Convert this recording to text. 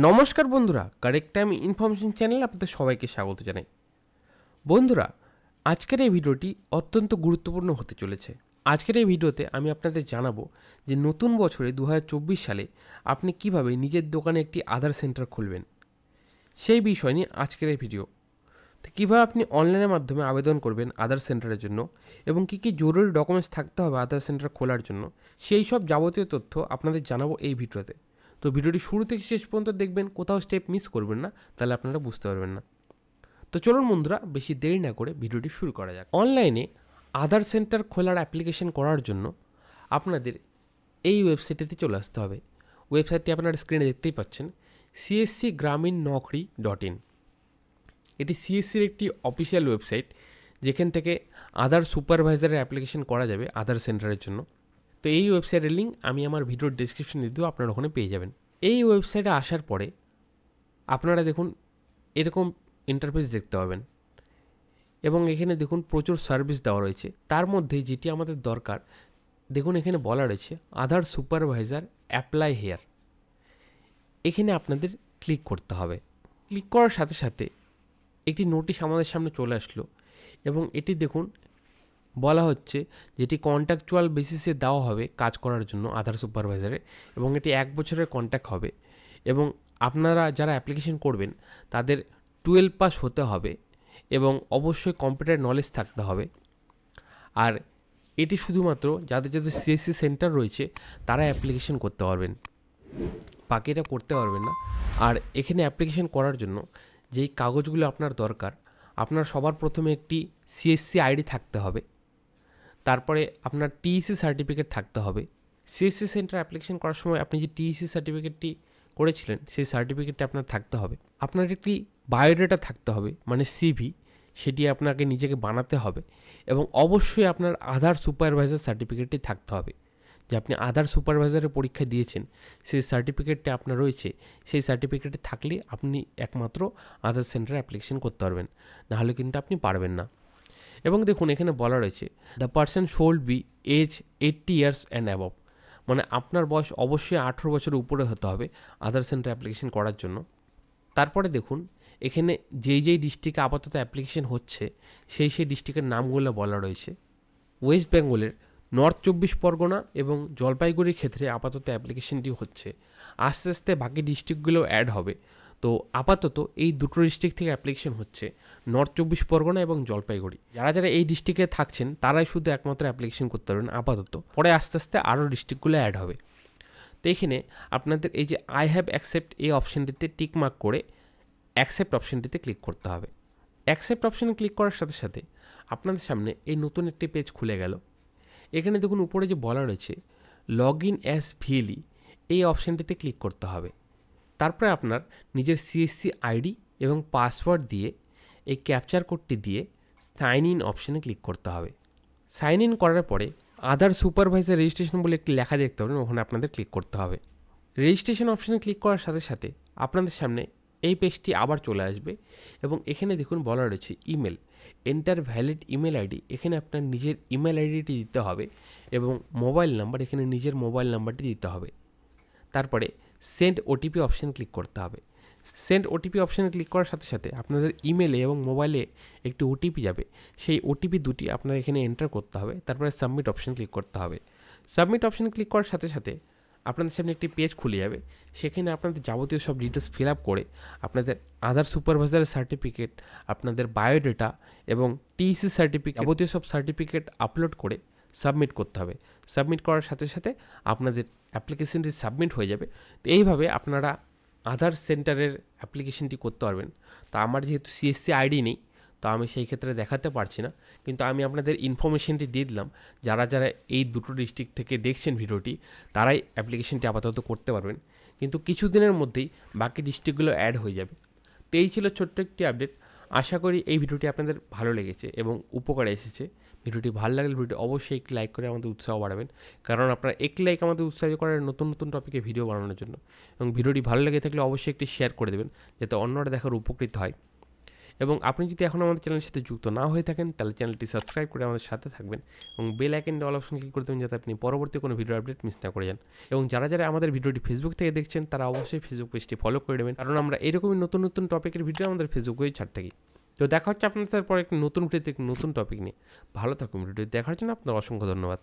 নমস্কার বন্ধুরা, correct time information চ্যানেলে আপনাদের সবাইকে স্বাগত জানাই। বন্ধুরা, আজকের এই ভিডিওটি অত্যন্ত গুরুত্বপূর্ণ হতে চলেছে। আজকের এই ভিডিওতে আমি আপনাদের জানাবো যে নতুন বছরে 2024 সালে আপনি কিভাবে নিজের দোকানে একটি আধার সেন্টার খুলবেন, সেই বিষয় নিয়ে আজকের এই ভিডিও। তো কীভাবে আপনি অনলাইনের মাধ্যমে আবেদন করবেন আধার সেন্টারের জন্য এবং কী কী জরুরি ডকুমেন্টস থাকতে হবে আধার সেন্টার খোলার জন্য, সেই সব যাবতীয় তথ্য আপনাদের জানাবো এই ভিডিওতে। তো ভিডিওটি শুরু থেকে শেষ পর্যন্ত দেখবেন, কোথাও স্টেপ মিস করবেন না, তাহলে আপনারা বুঝতে পারবেন না। তো চলুন বন্ধুরা, বেশি দেরি না করে ভিডিওটি শুরু করা যাক। অনলাইনে আধার সেন্টার খোলার অ্যাপ্লিকেশন করার জন্য আপনাদের এই ওয়েবসাইটেতে চলে আসতে হবে। ওয়েবসাইটটি আপনারা স্ক্রিনে দেখতেই পাচ্ছেন, cscgraminnaukri.in। এটি সিএসসির একটি অফিসিয়াল ওয়েবসাইট, যেখান থেকে আধার সুপারভাইজারের অ্যাপ্লিকেশন করা যাবে আধার সেন্টারের জন্য। তো এই ওয়েবসাইটের লিঙ্ক আমি আমার ভিডিওর ডেসক্রিপশনে দিয়েও আপনারা ওখানে পেয়ে যাবেন। এই ওয়েবসাইটে আসার পরে আপনারা দেখুন এরকম ইন্টারফেস দেখতে পাবেন এবং এখানে দেখুন প্রচুর সার্ভিস দেওয়া রয়েছে। তার মধ্যে যেটি আমাদের দরকার, দেখুন এখানে বলা রয়েছে আধার সুপারভাইজার অ্যাপ্লাই হেয়ার। এখানে আপনাদের ক্লিক করতে হবে। ক্লিক করার সাথে সাথে একটি নোটিশ আমাদের সামনে চলে আসলো এবং এটি দেখুন বলা হচ্ছে যেটি কন্ট্রাকচুয়াল বেসিসে দেওয়া হবে কাজ করার জন্য আধার সুপারভাইজারে, এবং এটি 1 বছরের কন্ট্রাক্ট হবে এবং আপনারা যারা অ্যাপ্লিকেশন করবেন তাদের 12 পাস হতে হবে এবং অবশ্যই কম্পিউটার নলেজ থাকতে হবে। আর এটি শুধুমাত্র যাদের যাদের সিএসসি সেন্টার রয়েছে তারা অ্যাপ্লিকেশন করতে পারবেন, বাকিটা করতে পারবেন না। আর এখানে অ্যাপ্লিকেশন করার জন্য যেই কাগজগুলো আপনার দরকার, আপনার সবার প্রথমে একটি সিএসসি আইডি থাকতে হবে, তারপরে আপনার টিইসি সার্টিফিকেট থাকতে হবে। সিএসসি সেন্টার অ্যাপ্লিকেশন করার সময় আপনি যে টিইসি সার্টিফিকেটটি করেছিলেন সেই সার্টিফিকেটটা আপনার থাকতে হবে। আপনার একটি বায়োডাটা থাকতে হবে, মানে সিভি, সেটি আপনাকে নিজেকে বানাতে হবে এবং অবশ্যই আপনার আধার সুপারভাইজার সার্টিফিকেটটি থাকতে হবে। যে আপনি আধার সুপারভাইজারের পরীক্ষা দিয়েছেন সেই সার্টিফিকেটটা আপনার রয়েছে, সেই সার্টিফিকেটে থাকলে আপনি একমাত্র আধার সেন্টারে অ্যাপ্লিকেশন করতে পারবেন, নাহলে কিন্তু আপনি পারবেন না। এবং দেখুন এখানে বলা রয়েছে the person should be age 80 years and above, মানে আপনার বয়স অবশ্যই 18 বছরের উপরে হতে হবে আধার সেন্টার অ্যাপ্লিকেশন করার জন্য। তারপরে দেখুন এখানে যেই ডিস্ট্রিক্টে আপাতত অ্যাপ্লিকেশন হচ্ছে সেই ডিস্ট্রিক্টের নামগুলো বলা রয়েছে। ওয়েস্ট বেঙ্গলের নর্থ 24 পরগনা এবং জলপাইগুড়ির ক্ষেত্রে আপাতত অ্যাপ্লিকেশনটি হচ্ছে, আস্তে আস্তে বাকি ডিস্ট্রিক্টগুলো অ্যাড হবে। তো আপাতত এই দুটো ডিস্ট্রিক্ট থেকে অ্যাপ্লিকেশন হচ্ছে, নর্থ 24 পরগনা এবং জলপাইগুড়ি। যারা যারা এই ডিস্ট্রিক্টে থাকছেন তারাই শুধু একমাত্র অ্যাপ্লিকেশন করতে পারবেন আপাতত, পরে আস্তে আস্তে আরও ডিস্ট্রিক্টগুলো অ্যাড হবে। তো এখানে আপনাদের এই যে আই হ্যাভ অ্যাকসেপ্ট এই অপশানটিতে টিক মার্ক করে অ্যাকসেপ্ট অপশানটিতে ক্লিক করতে হবে। অ্যাকসেপ্ট অপশানে ক্লিক করার সাথে সাথে আপনাদের সামনে এই নতুন একটি পেজ খুলে গেল। এখানে দেখুন উপরে যে বলা রয়েছে লগ ইন অ্যাজ ভিএলই, এই অপশানটিতে ক্লিক করতে হবে। তারপরে আপনার নিজের সিএসসি আইডি এবং পাসওয়ার্ড দিয়ে এই ক্যাপচার কোডটি দিয়ে সাইন ইন অপশানে ক্লিক করতে হবে। সাইন ইন করার পরে আধার সুপারভাইজার রেজিস্ট্রেশন বলে একটি লেখা দেখতে পাবেন, ওখানে আপনাদের ক্লিক করতে হবে। রেজিস্ট্রেশন অপশানে ক্লিক করার সাথে সাথে আপনাদের সামনে এই পেজটি আবার চলে আসবে এবং এখানে দেখুন বলা রয়েছে email, enter valid email ID. এখানে আপনার নিজের ইমেল আইডিটি দিতে হবে এবং মোবাইল নাম্বার, এখানে নিজের মোবাইল নাম্বারটি দিতে হবে। তারপরে সেন্ড ওটিপি অপশানে ক্লিক করতে হবে। সেন্ড ওটিপি অপশানে ক্লিক করার সাথে সাথে আপনাদের ইমেলে এবং মোবাইলে একটি ওটিপি যাবে, সেই ওটিপি দুটি আপনার এখানে এন্টার করতে হবে। তারপরে সাবমিট অপশানে ক্লিক করতে হবে। সাবমিট অপশানে ক্লিক করার সাথে সাথে আপনাদের সামনে একটি পেজ খুলে যাবে, সেখানে আপনাদের যাবতীয় সব ডিটেলস ফিল আপ করে আপনাদের আধার সুপারভাইজারের সার্টিফিকেট, আপনাদের বায়োডাটা এবং টিইসি সার্টিফিকেট, যাবতীয় সব সার্টিফিকেট আপলোড করে সাবমিট করতে হবে। সাবমিট করার সাথে সাথে আপনাদের অ্যাপ্লিকেশনটি সাবমিট হয়ে যাবে। তো এইভাবে আপনারা আধার সেন্টারের অ্যাপ্লিকেশনটি করতে পারবেন। তো আমার যেহেতু সিএসসি আইডি নেই, তো আমি সেই ক্ষেত্রে দেখাতে পারছি না, কিন্তু আমি আপনাদের ইনফরমেশনটি দিয়ে দিলাম। যারা যারা এই দুটো ডিস্ট্রিক্ট থেকে দেখছেন ভিডিওটি, তারাই অ্যাপ্লিকেশনটি আপাতত করতে পারবেন, কিন্তু কিছুদিনের মধ্যেই বাকি ডিস্ট্রিক্টগুলো অ্যাড হয়ে যাবে। তো এই ছিল ছোট্ট একটি আপডেট। আশা করি এই ভিডিওটি আপনাদের ভালো লেগেছে এবং উপকারে এসেছে। ভিডিওটি ভালো লাগলে ভিডিওটি অবশ্যই একটি লাইক করে আমাদের উৎসাহ বাড়াবেন, কারণ আপনার একটি লাইক আমাদের উৎসাহিত করার নতুন নতুন টপিকে ভিডিও বানানোর জন্য। এবং ভিডিওটি ভালো লেগে থাকলে অবশ্যই একটি শেয়ার করে দেবেন, যাতে অন্যরা দেখার উপকৃত হয়। এবং আপনি যদি এখন আমাদের চ্যানেলের সাথে যুক্ত না হয়ে থাকেন তাহলে চ্যানেলটি সাবস্ক্রাইব করে আমাদের সাথে থাকবেন এবং বেল আইকনটা অল অপশন ক্লিক করে দেবেন যাতে আপনি পরবর্তী কোনো ভিডিও আপডেট মিস না করে যান। এবং যারা আমাদের ভিডিওটি ফেসবুক থেকে দেখছেন তারা অবশ্যই ফেসবুক পেজটি ফলো করে নেবেন, কারণ আমরা এরকমই নতুন নতুন টপিকের ভিডিও আমাদের ফেসবুকেই ছাড় থাকি। তো দেখা হচ্ছে আপনাদের সাথে পরে একটি নতুন ভিডিওতে নতুন টপিক নিয়ে। ভালো থাকুন। ভিডিওটি দেখার জন্য আপনার অসংখ্য ধন্যবাদ।